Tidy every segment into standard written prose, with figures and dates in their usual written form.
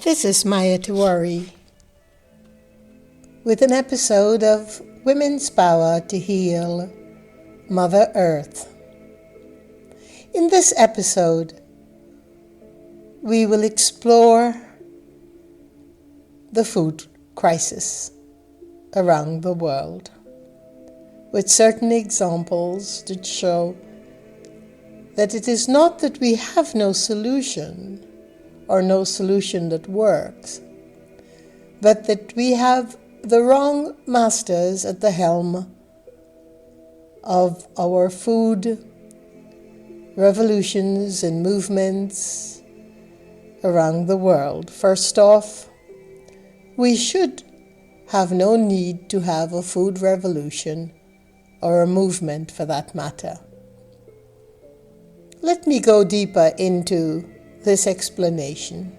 This is Maya Tiwari with an episode of Women's Power to Heal Mother Earth. In this episode, we will explore the food crisis around the world with certain examples that show that it is not that we have no solution or no solution that works, but that we have the wrong masters at the helm of our food revolutions and movements around the world. First off, we should have no need to have a food revolution or a movement for that matter. Let me go deeper into this explanation.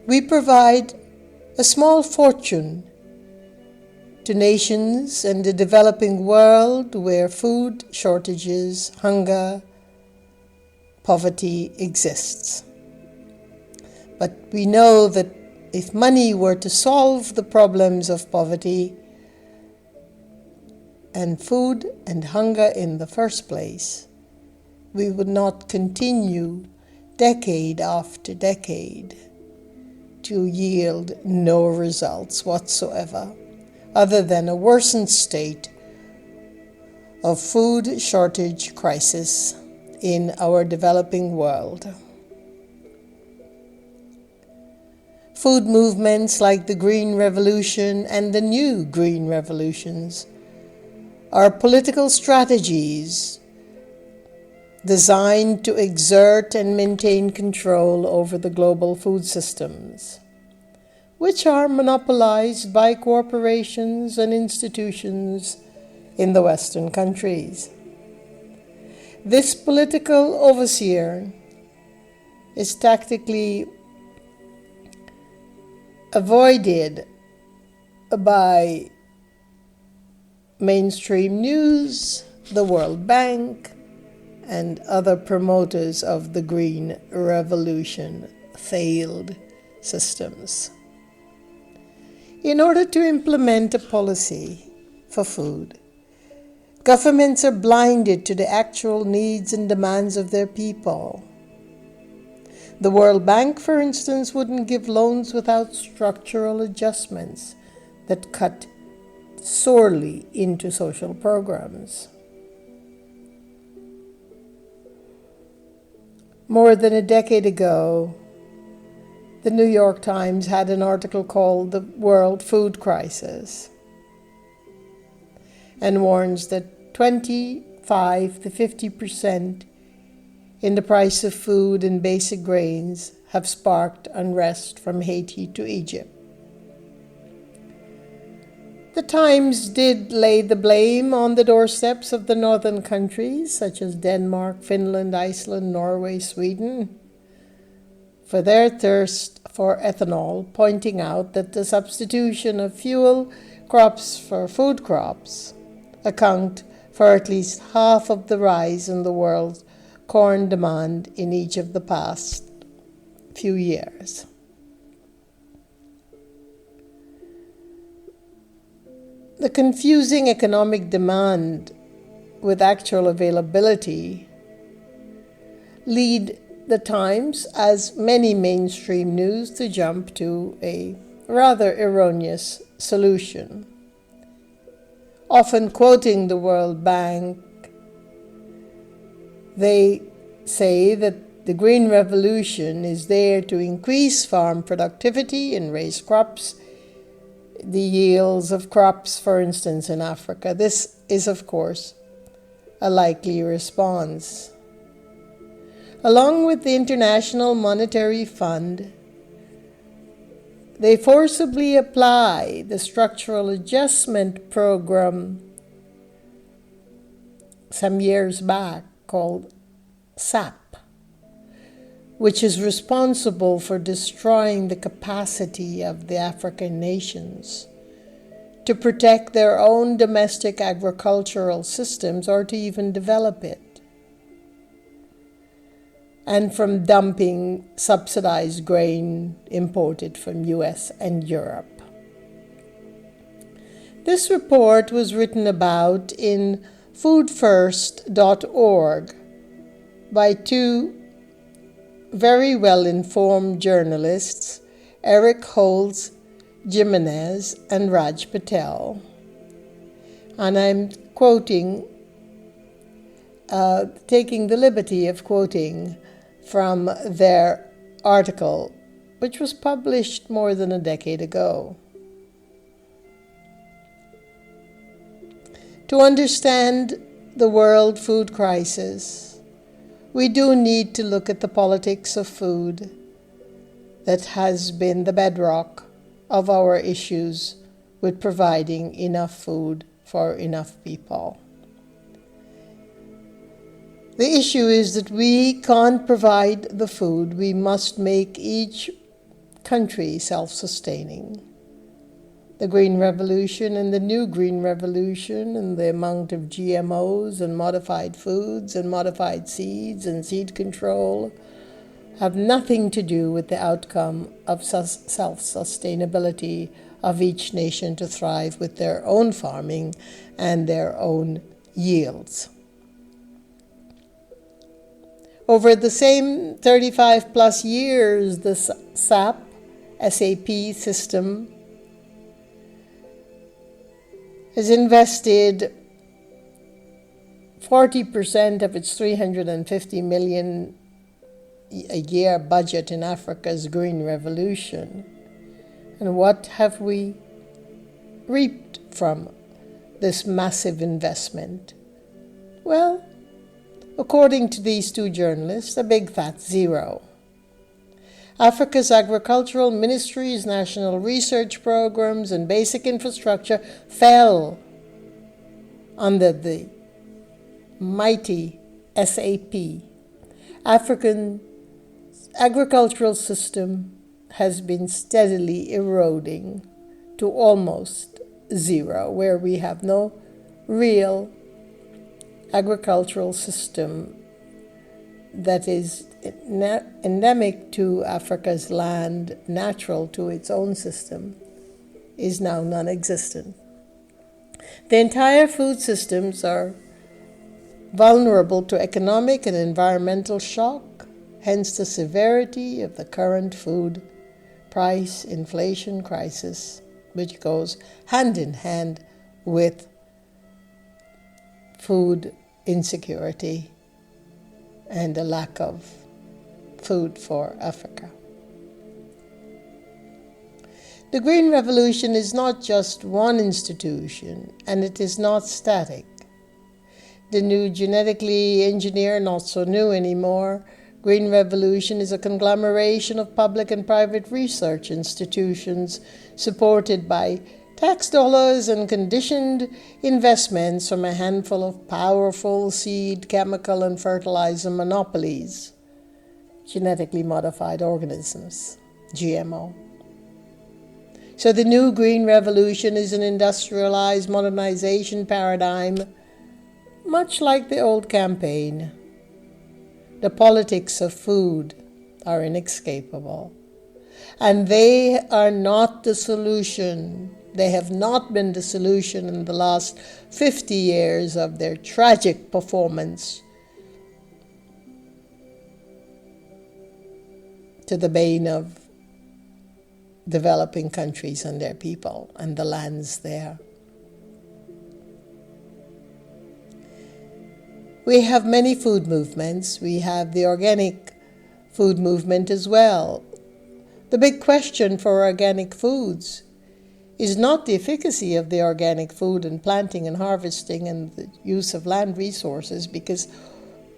We provide a small fortune to nations and the developing world where food shortages, hunger, poverty exists. But we know that if money were to solve the problems of poverty and food and hunger in the first place, we would not continue decade after decade to yield no results whatsoever, other than a worsened state of food shortage crisis in our developing world. Food movements like the Green Revolution and the new Green Revolutions are political strategies designed to exert and maintain control over the global food systems, which are monopolized by corporations and institutions in the Western countries. This political overseer is tactically avoided by mainstream news, the World Bank, and other promoters of the Green Revolution failed systems. In order to implement a policy for food, governments are blinded to the actual needs and demands of their people. The World Bank, for instance, wouldn't give loans without structural adjustments that cut sorely into social programs. More than a decade ago, the New York Times had an article called The World Food Crisis and warns that 25 to 50% in the price of food and basic grains have sparked unrest from Haiti to Egypt. The Times did lay the blame on the doorsteps of the northern countries, such as Denmark, Finland, Iceland, Norway, Sweden, for their thirst for ethanol, pointing out that the substitution of fuel crops for food crops account for at least half of the rise in the world's corn demand in each of the past few years. The confusing economic demand with actual availability lead the Times, as many mainstream news, to jump to a rather erroneous solution. Often quoting the World Bank, they say that the Green Revolution is there to increase farm productivity and raise crops, the yields of crops, for instance, in Africa. This is, of course, a likely response. Along with the International Monetary Fund, they forcibly apply the Structural Adjustment Program some years back called SAP, which is responsible for destroying the capacity of the African nations to protect their own domestic agricultural systems or to even develop it. and from dumping subsidized grain imported from US and Europe. This report was written about in foodfirst.org by two very well-informed journalists, Eric Holz Jimenez and Raj Patel. And I'm quoting, taking the liberty of quoting from their article, which was published more than a decade ago. To understand the world food crisis, we do need to look at the politics of food that has been the bedrock of our issues with providing enough food for enough people. The issue is that we can't provide the food. We must make each country self-sustaining. The Green Revolution and the new Green Revolution and the amount of GMOs and modified foods and modified seeds and seed control have nothing to do with the outcome of self-sustainability of each nation to thrive with their own farming and their own yields. Over the same 35 plus years, the SAP system has invested 40% of its $350 million a year budget in Africa's Green Revolution. And what have we reaped from this massive investment? Well, according to these two journalists, a big fat zero. Africa's agricultural ministries, national research programs, and basic infrastructure fell under the mighty SAP. African agricultural system has been steadily eroding to almost zero, where we have no real agricultural system that is endemic to Africa's land, natural to its own system, is now non-existent. The entire food systems are vulnerable to economic and environmental shock, hence the severity of the current food price inflation crisis, which goes hand in hand with food insecurity and a lack of food for Africa. The Green Revolution is not just one institution, and it is not static. The new genetically engineered, not so new anymore, Green Revolution is a conglomeration of public and private research institutions supported by tax dollars and conditioned investments from a handful of powerful seed, chemical, and fertilizer monopolies, genetically modified organisms, GMO. So the new Green Revolution is an industrialized modernization paradigm, much like the old campaign. The politics of food are inescapable, and they are not the solution. They have not been the solution in the last 50 years of their tragic performance to the bane of developing countries and their people and the lands there. We have many food movements. We have the organic food movement as well. The big question for organic foods is not the efficacy of the organic food in planting and harvesting and the use of land resources, because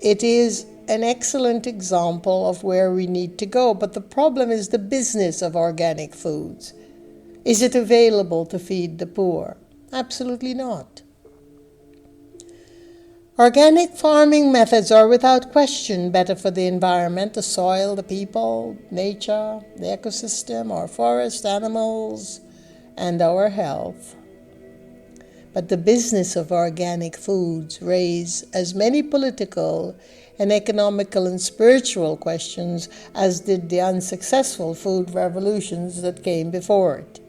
it is an excellent example of where we need to go. But the problem is the business of organic foods. Is it available to feed the poor? Absolutely not. Organic farming methods are without question better for the environment, the soil, the people, nature, the ecosystem, our forest, animals, and our health. But the business of organic foods raise as many political and economical and spiritual questions, as did the unsuccessful food revolutions that came before it.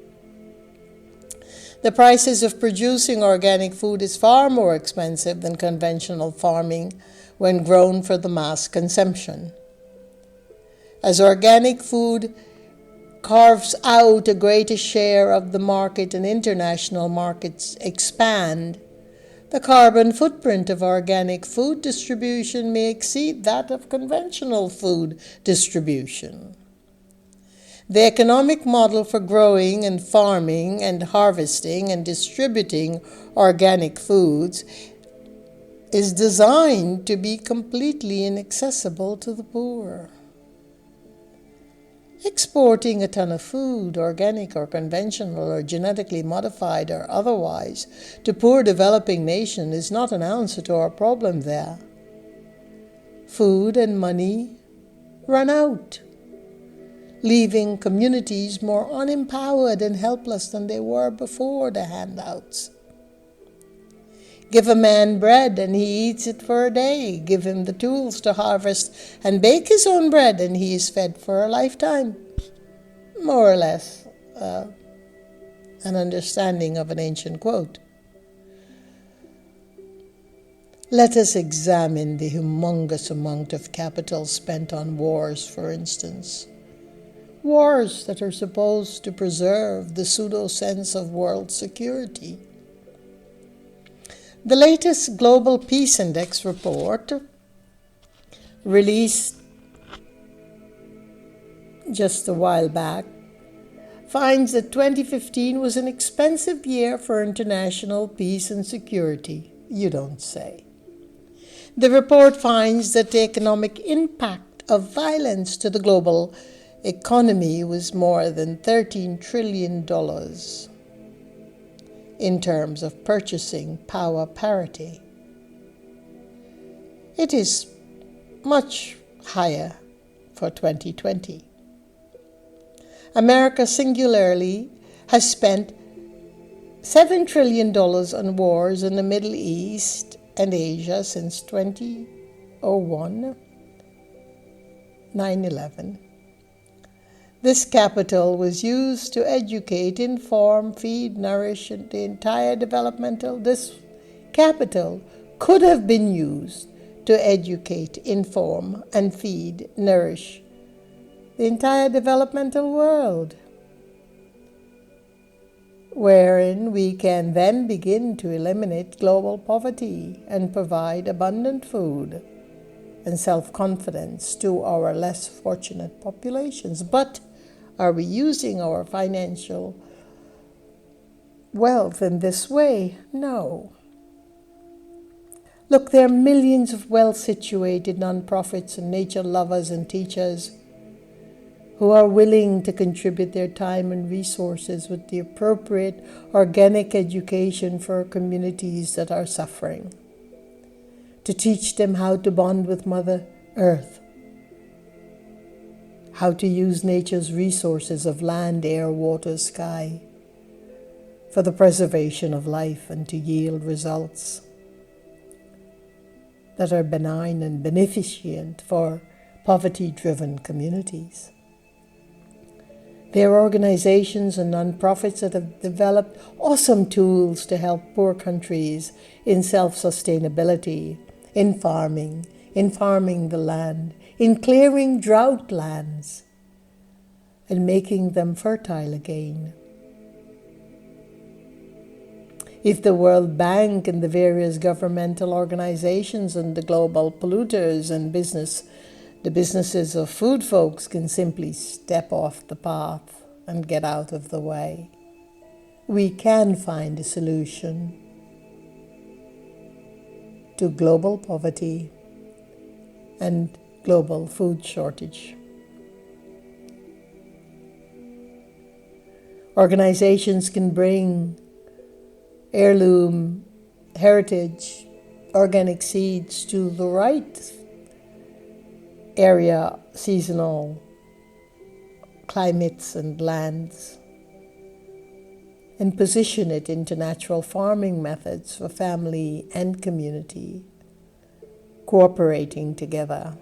The prices of producing organic food is far more expensive than conventional farming when grown for the mass consumption. As organic food carves out a greater share of the market and international markets expand, the carbon footprint of organic food distribution may exceed that of conventional food distribution. The economic model for growing and farming and harvesting and distributing organic foods is designed to be completely inaccessible to the poor. Exporting a ton of food, organic or conventional or genetically modified or otherwise, to poor developing nations is not an answer to our problem there. Food and money run out, leaving communities more unempowered and helpless than they were before the handouts. Give a man bread and he eats it for a day. Give him the tools to harvest and bake his own bread and he is fed for a lifetime. More or less an understanding of an ancient quote. Let us examine the humongous amount of capital spent on wars, for instance. Wars that are supposed to preserve the pseudo-sense of world security. The latest Global Peace Index report, released just a while back, finds that 2015 was an expensive year for international peace and security. You don't say. The report finds that the economic impact of violence to the global economy was more than $13 trillion. In terms of purchasing power parity. It is much higher for 2020. America singularly has spent $7 trillion on wars in the Middle East and Asia since 2001, 9/11. This capital was used to educate, inform, feed, nourish the entire developmental. This capital could have been used to educate, inform, and feed, nourish the entire developmental world, wherein we can then begin to eliminate global poverty and provide abundant food and self-confidence to our less fortunate populations. But are we using our financial wealth in this way? No. Look, there are millions of well-situated nonprofits and nature lovers and teachers who are willing to contribute their time and resources with the appropriate organic education for communities that are suffering, to teach them how to bond with Mother Earth, how to use nature's resources of land, air, water, sky for the preservation of life and to yield results that are benign and beneficent for poverty-driven communities. There are organizations and nonprofits that have developed awesome tools to help poor countries in self-sustainability, in farming the land, in clearing drought lands and making them fertile again. If the World Bank and the various governmental organizations and the global polluters and the businesses of food folks can simply step off the path and get out of the way, we can find a solution to global poverty and global food shortage. Organizations can bring heirloom, heritage, organic seeds to the right area, seasonal climates and lands, and position it into natural farming methods for family and community cooperating together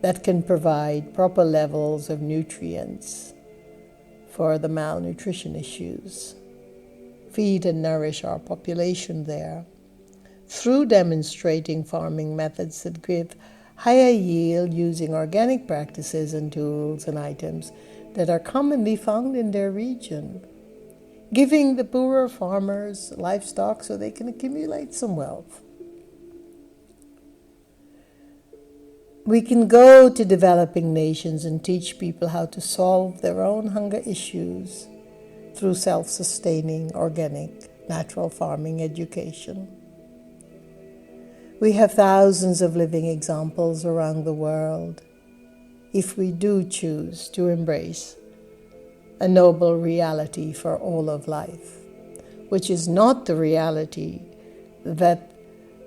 that can provide proper levels of nutrients for the malnutrition issues, feed and nourish our population there through demonstrating farming methods that give higher yield using organic practices and tools and items that are commonly found in their region, giving the poorer farmers livestock so they can accumulate some wealth. We can go to developing nations and teach people how to solve their own hunger issues through self-sustaining, organic, natural farming education. We have thousands of living examples around the world if we do choose to embrace a noble reality for all of life, which is not the reality that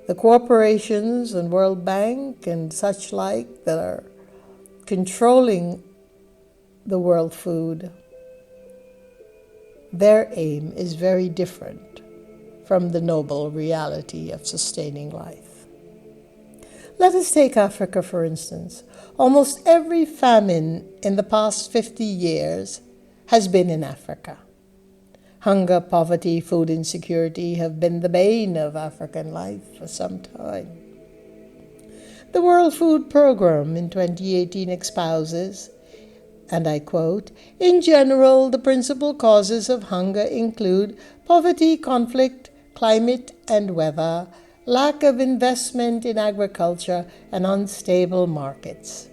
the corporations and World Bank and such like that are controlling the world food, their aim is very different from the noble reality of sustaining life. Let us take Africa, for instance. Almost every famine in the past 50 years has been in Africa. Hunger, poverty, food insecurity have been the bane of African life for some time. The World Food Programme in 2018 espouses, and I quote, "In general, the principal causes of hunger include poverty, conflict, climate and weather, lack of investment in agriculture, and unstable markets."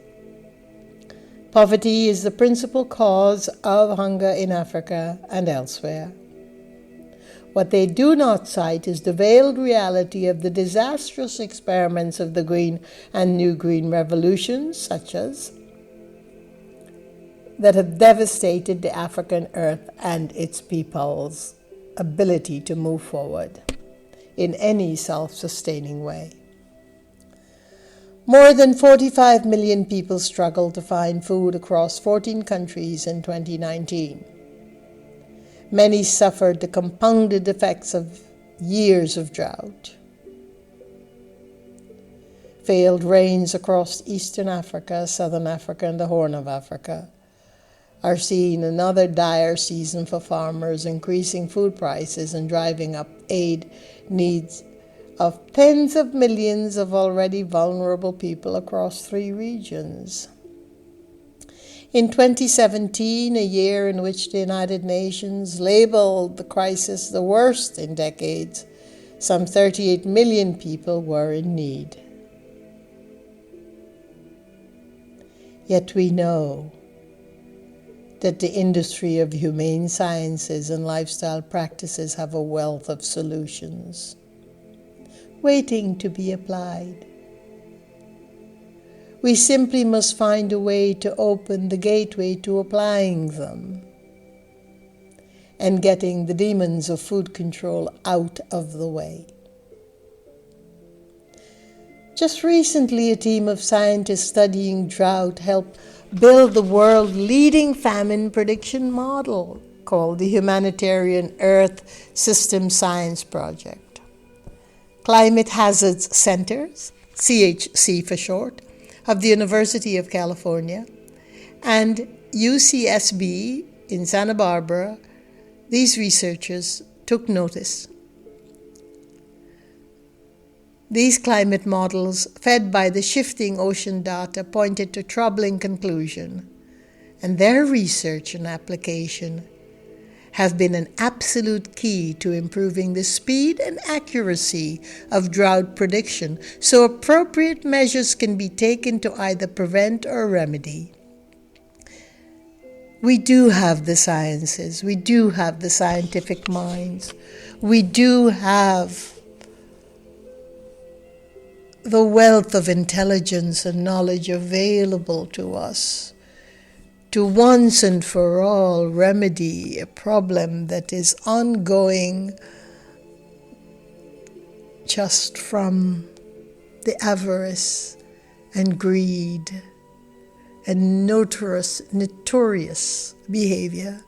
Poverty is the principal cause of hunger in Africa and elsewhere. What they do not cite is the veiled reality of the disastrous experiments of the Green and New Green revolutions, such as that have devastated the African earth and its people's ability to move forward in any self-sustaining way. More than 45 million people struggled to find food across 14 countries in 2019. Many suffered the compounded effects of years of drought. Failed rains across Eastern Africa, Southern Africa, and the Horn of Africa are seeing another dire season for farmers, increasing food prices and driving up aid needs of tens of millions of already vulnerable people across 3 regions. In 2017, a year in which the United Nations labeled the crisis the worst in decades, some 38 million people were in need. Yet we know that the industry of humane sciences and lifestyle practices have a wealth of solutions waiting to be applied. We simply must find a way to open the gateway to applying them and getting the demons of food control out of the way. Just recently, a team of scientists studying drought helped build the world-leading famine prediction model called the Humanitarian Earth System Science Project. Climate Hazards Centers, CHC for short, of the University of California, and UCSB in Santa Barbara, these researchers took notice. These climate models, fed by the shifting ocean data, pointed to troubling conclusion, and their research and application have been an absolute key to improving the speed and accuracy of drought prediction, so appropriate measures can be taken to either prevent or remedy. We do have the sciences, we do have the scientific minds, we do have the wealth of intelligence and knowledge available to us to once and for all remedy a problem that is ongoing just from the avarice and greed and notorious behavior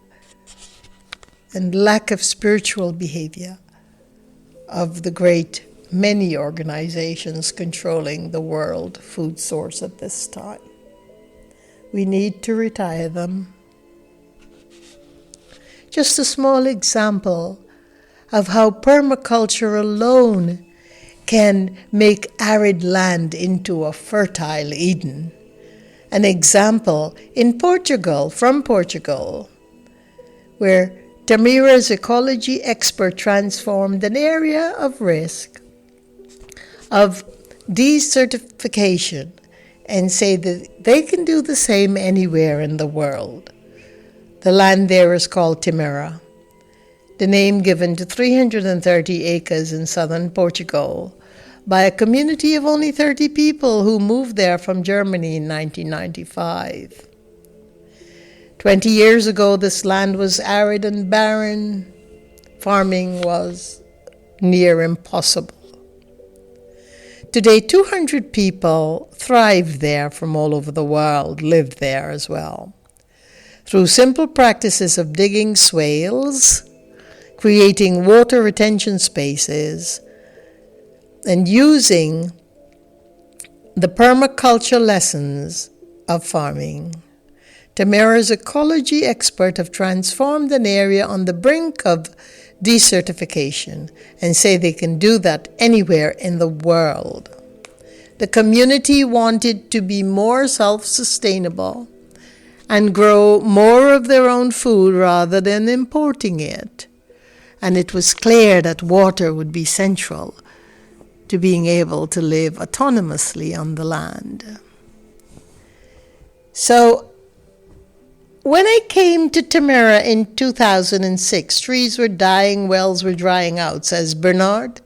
and lack of spiritual behavior of the great many organizations controlling the world food source at this time. We need to retire them. Just a small example of how permaculture alone can make arid land into a fertile Eden. An example in Portugal, from Portugal, where Tamira's ecology expert transformed an area of risk of desertification and say that they can do the same anywhere in the world. The land there is called Tamira, the name given to 330 acres in southern Portugal by a community of only 30 people who moved there from Germany in 1995. 20 years ago, this land was arid and barren. Farming was near impossible. Today, 200 people thrive there from all over the world, live there as well. Through simple practices of digging swales, creating water retention spaces, and using the permaculture lessons of farming, Tamira's ecology expert have transformed an area on the brink of desertification and say they can do that anywhere in the world. The community wanted to be more self-sustainable and grow more of their own food rather than importing it. And it was clear that water would be central to being able to live autonomously on the land. So, when I came to Tamira in 2006, trees were dying, wells were drying out, says Bernard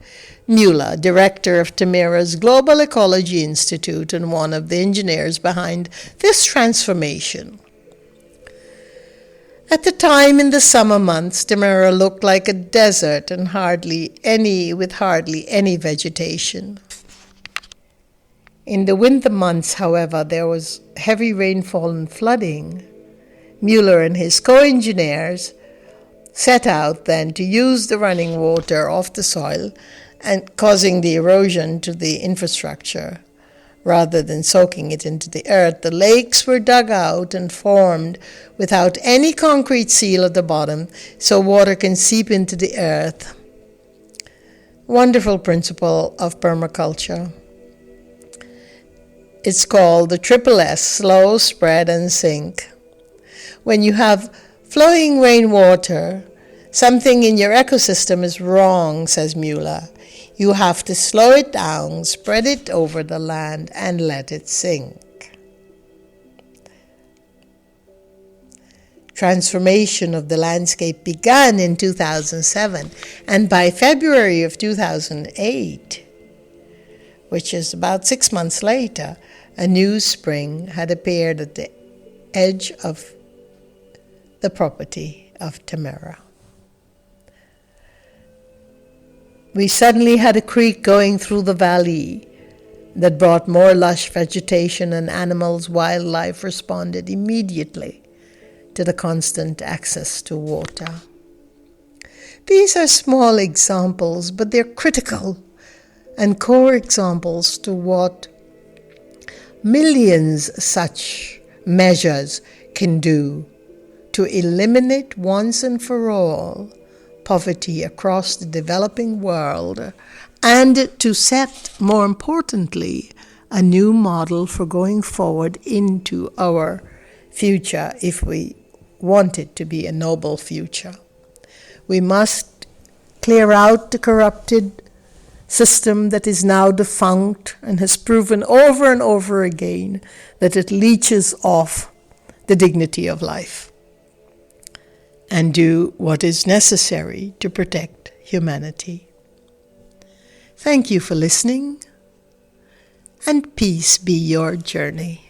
Mueller, director of Tamira's Global Ecology Institute and one of the engineers behind this transformation. At the time, in the summer months, Tamira looked like a desert and hardly any vegetation. In the winter months, however, there was heavy rainfall and flooding. Mueller and his co-engineers set out then to use the running water off the soil and causing the erosion to the infrastructure. Rather than soaking it into the earth, the lakes were dug out and formed without any concrete seal at the bottom, so water can seep into the earth. Wonderful principle of permaculture. It's called the triple S, slow, spread, and sink. When you have flowing rainwater, something in your ecosystem is wrong, says Mueller. You have to slow it down, spread it over the land, and let it sink. Transformation of the landscape began in 2007, and by February of 2008, which is about 6 months later, a new spring had appeared at the edge of the property of Tamira. We suddenly had a creek going through the valley that brought more lush vegetation, and animals, wildlife responded immediately to the constant access to water. These are small examples, but they're critical and core examples to what millions such measures can do to eliminate once and for all poverty across the developing world, and to set, more importantly, a new model for going forward into our future if we want it to be a noble future. We must clear out the corrupted system that is now defunct and has proven over and over again that it leeches off the dignity of life, and do what is necessary to protect humanity. Thank you for listening, and peace be your journey.